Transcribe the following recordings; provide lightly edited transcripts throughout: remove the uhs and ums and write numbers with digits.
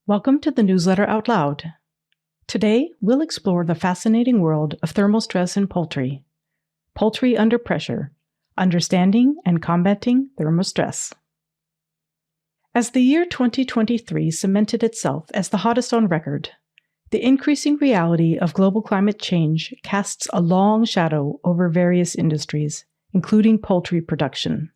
Welcome to the Newsletter Out Loud. Today, we'll explore the fascinating world of thermal stress in poultry. Poultry under pressure, understanding and combating thermostress. As the year 2023 cemented itself as the hottest on record, the increasing reality of global climate change casts a long shadow over various industries, including poultry production.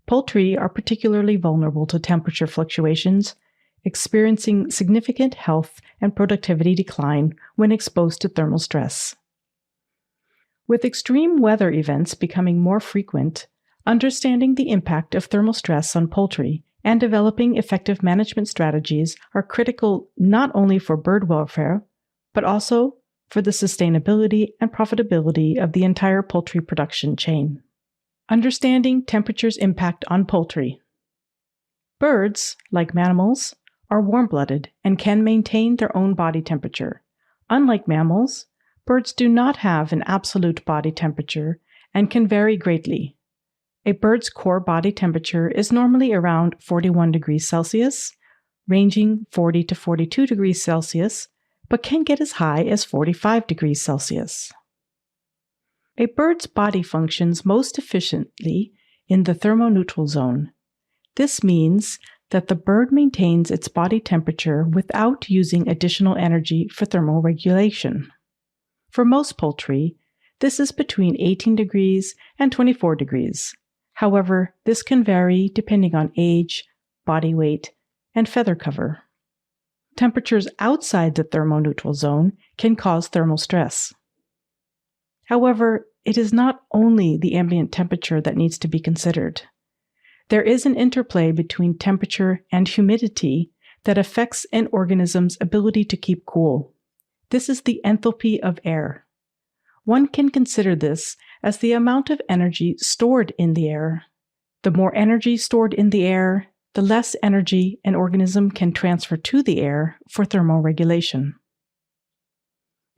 Poultry are particularly vulnerable to temperature fluctuations, experiencing significant health and productivity decline when exposed to thermal stress. With extreme weather events becoming more frequent, understanding the impact of thermal stress on poultry and developing effective management strategies are critical not only for bird welfare, but also for the sustainability and profitability of the entire poultry production chain. Understanding temperature's impact on poultry. Birds, like mammals, are warm-blooded and can maintain their own body temperature. Unlike mammals, birds do not have an absolute body temperature and can vary greatly. A bird's core body temperature is normally around 41 degrees Celsius, ranging 40 to 42 degrees Celsius, but can get as high as 45 degrees Celsius. A bird's body functions most efficiently in the thermoneutral zone. This means that the bird maintains its body temperature without using additional energy for thermal regulation. For most poultry, this is between 18 degrees and 24 degrees. However, this can vary depending on age, body weight, and feather cover. Temperatures outside the thermoneutral zone can cause thermal stress. However, it is not only the ambient temperature that needs to be considered. There is an interplay between temperature and humidity that affects an organism's ability to keep cool. This is the enthalpy of air. One can consider this as the amount of energy stored in the air. The more energy stored in the air, the less energy an organism can transfer to the air for thermal regulation.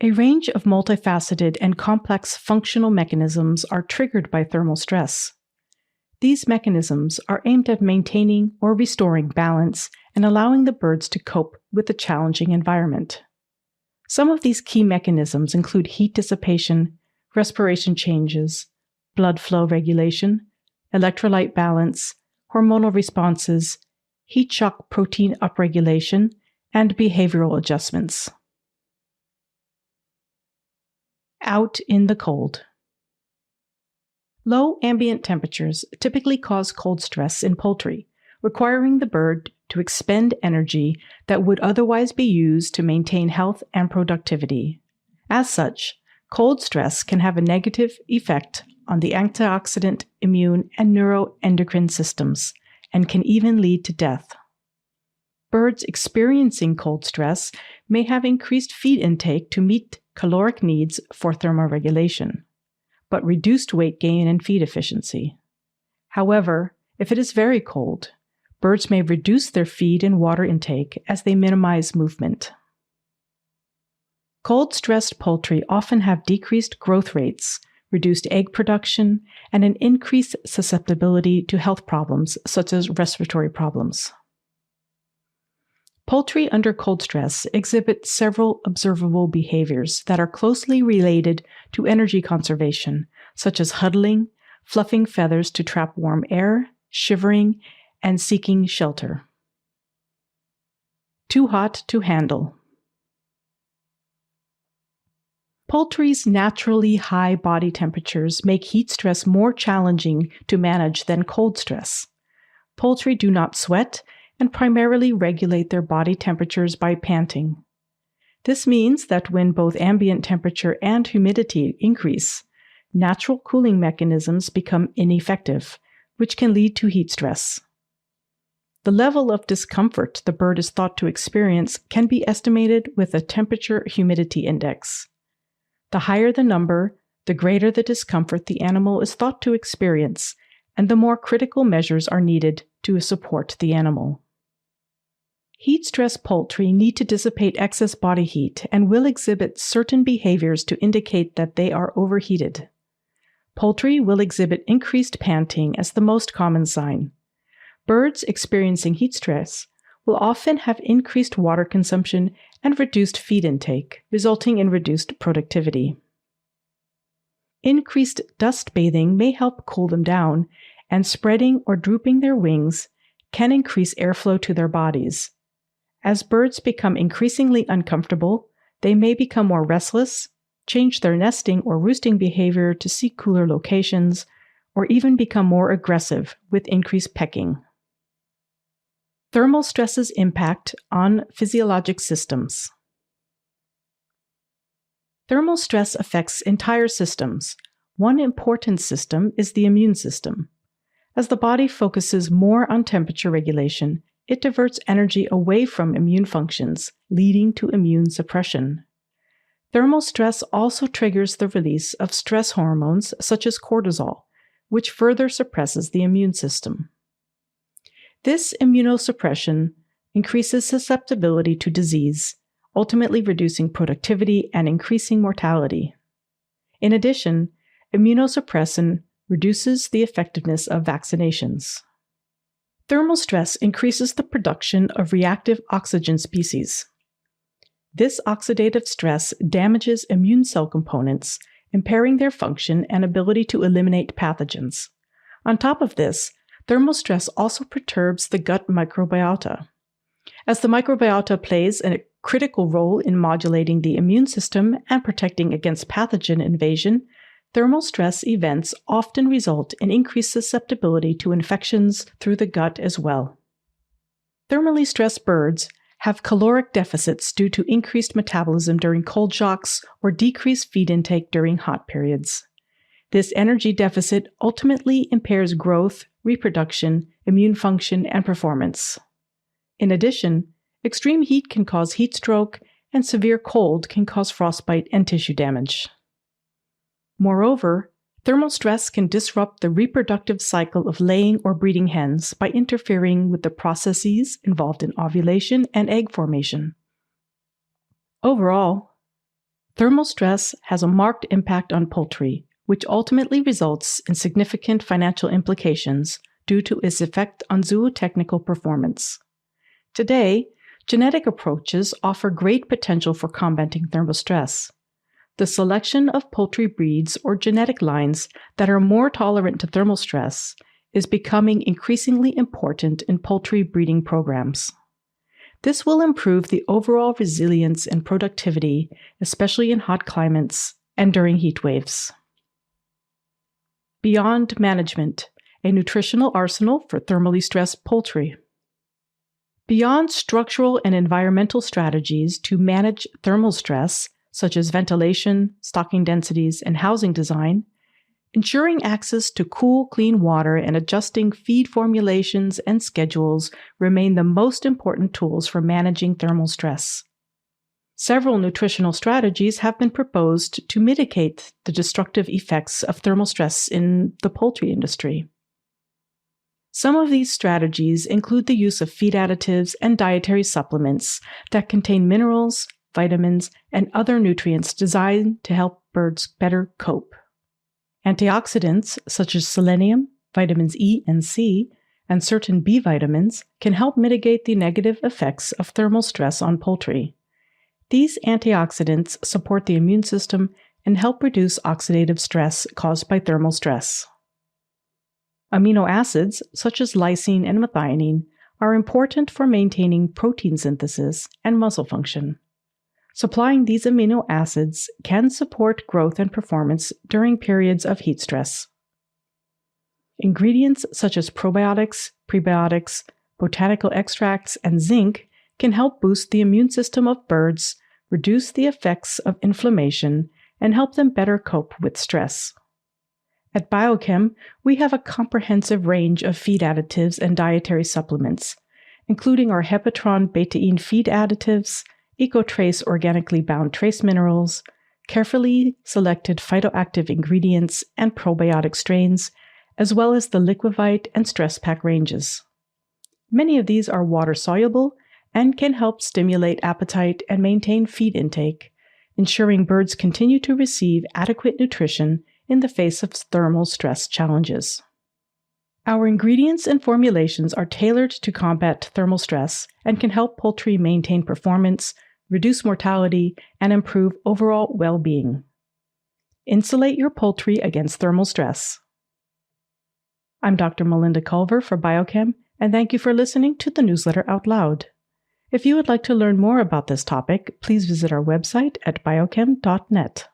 A range of multifaceted and complex functional mechanisms are triggered by thermal stress. These mechanisms are aimed at maintaining or restoring balance and allowing the birds to cope with the challenging environment. Some of these key mechanisms include heat dissipation, respiration changes, blood flow regulation, electrolyte balance, hormonal responses, heat shock protein upregulation, and behavioral adjustments. Out in the cold. Low ambient temperatures typically cause cold stress in poultry, requiring the bird to expend energy that would otherwise be used to maintain health and productivity. As such, cold stress can have a negative effect on the antioxidant, immune, and neuroendocrine systems, and can even lead to death. Birds experiencing cold stress may have increased feed intake to meet caloric needs for thermoregulation, but reduced weight gain and feed efficiency. However, if it is very cold, birds may reduce their feed and water intake as they minimize movement. Cold-stressed poultry often have decreased growth rates, reduced egg production, and an increased susceptibility to health problems such as respiratory problems. Poultry under cold stress exhibit several observable behaviors that are closely related to energy conservation, such as huddling, fluffing feathers to trap warm air, shivering, and seeking shelter. Too hot to handle. Poultry's naturally high body temperatures make heat stress more challenging to manage than cold stress. Poultry do not sweat and primarily regulate their body temperatures by panting. This means that when both ambient temperature and humidity increase, natural cooling mechanisms become ineffective, which can lead to heat stress. The level of discomfort the bird is thought to experience can be estimated with a temperature-humidity index. The higher the number, the greater the discomfort the animal is thought to experience, and the more critical measures are needed to support the animal. Heat-stressed poultry need to dissipate excess body heat and will exhibit certain behaviors to indicate that they are overheated. Poultry will exhibit increased panting as the most common sign. Birds experiencing heat stress will often have increased water consumption and reduced feed intake, resulting in reduced productivity. Increased dust bathing may help cool them down, and spreading or drooping their wings can increase airflow to their bodies. As birds become increasingly uncomfortable, they may become more restless, change their nesting or roosting behavior to seek cooler locations, or even become more aggressive with increased pecking. Thermal stress's impact on physiologic systems. Thermal stress affects entire systems. One important system is the immune system. As the body focuses more on temperature regulation, it diverts energy away from immune functions, leading to immune suppression. Thermal stress also triggers the release of stress hormones such as cortisol, which further suppresses the immune system. This immunosuppression increases susceptibility to disease, ultimately reducing productivity and increasing mortality. In addition, immunosuppression reduces the effectiveness of vaccinations. Thermal stress increases the production of reactive oxygen species. This oxidative stress damages immune cell components, impairing their function and ability to eliminate pathogens. On top of this, thermal stress also perturbs the gut microbiota. As the microbiota plays a critical role in modulating the immune system and protecting against pathogen invasion, thermal stress events often result in increased susceptibility to infections through the gut as well. Thermally stressed birds have caloric deficits due to increased metabolism during cold shocks or decreased feed intake during hot periods. This energy deficit ultimately impairs growth, reproduction, immune function, and performance. In addition, extreme heat can cause heat stroke, and severe cold can cause frostbite and tissue damage. Moreover, thermal stress can disrupt the reproductive cycle of laying or breeding hens by interfering with the processes involved in ovulation and egg formation. Overall, thermal stress has a marked impact on poultry, which ultimately results in significant financial implications due to its effect on zootechnical performance. Today, genetic approaches offer great potential for combating thermal stress. The selection of poultry breeds or genetic lines that are more tolerant to thermal stress is becoming increasingly important in poultry breeding programs. This will improve the overall resilience and productivity, especially in hot climates and during heat waves. Beyond management, a nutritional arsenal for thermally stressed poultry. Beyond structural and environmental strategies to manage thermal stress, such as ventilation, stocking densities, and housing design, ensuring access to cool, clean water and adjusting feed formulations and schedules remain the most important tools for managing thermal stress. Several nutritional strategies have been proposed to mitigate the destructive effects of thermal stress in the poultry industry. Some of these strategies include the use of feed additives and dietary supplements that contain minerals, vitamins, and other nutrients designed to help birds better cope. Antioxidants such as selenium, vitamins E and C, and certain B vitamins can help mitigate the negative effects of thermal stress on poultry. These antioxidants support the immune system and help reduce oxidative stress caused by thermal stress. Amino acids, such as lysine and methionine, are important for maintaining protein synthesis and muscle function. Supplying these amino acids can support growth and performance during periods of heat stress. Ingredients such as probiotics, prebiotics, botanical extracts, and zinc can help boost the immune system of birds, reduce the effects of inflammation, and help them better cope with stress. At Biochem, we have a comprehensive range of feed additives and dietary supplements, including our Hepatron Betaine feed additives, EcoTrace organically bound trace minerals, carefully selected phytoactive ingredients and probiotic strains, as well as the Liquivite and Stress Pack ranges. Many of these are water-soluble and can help stimulate appetite and maintain feed intake, ensuring birds continue to receive adequate nutrition in the face of thermal stress challenges. Our ingredients and formulations are tailored to combat thermal stress and can help poultry maintain performance, reduce mortality, and improve overall well-being. Insulate your poultry against thermal stress. I'm Dr. Melinda Culver for Biochem, and thank you for listening to the newsletter out loud. If you would like to learn more about this topic, please visit our website at biochem.net.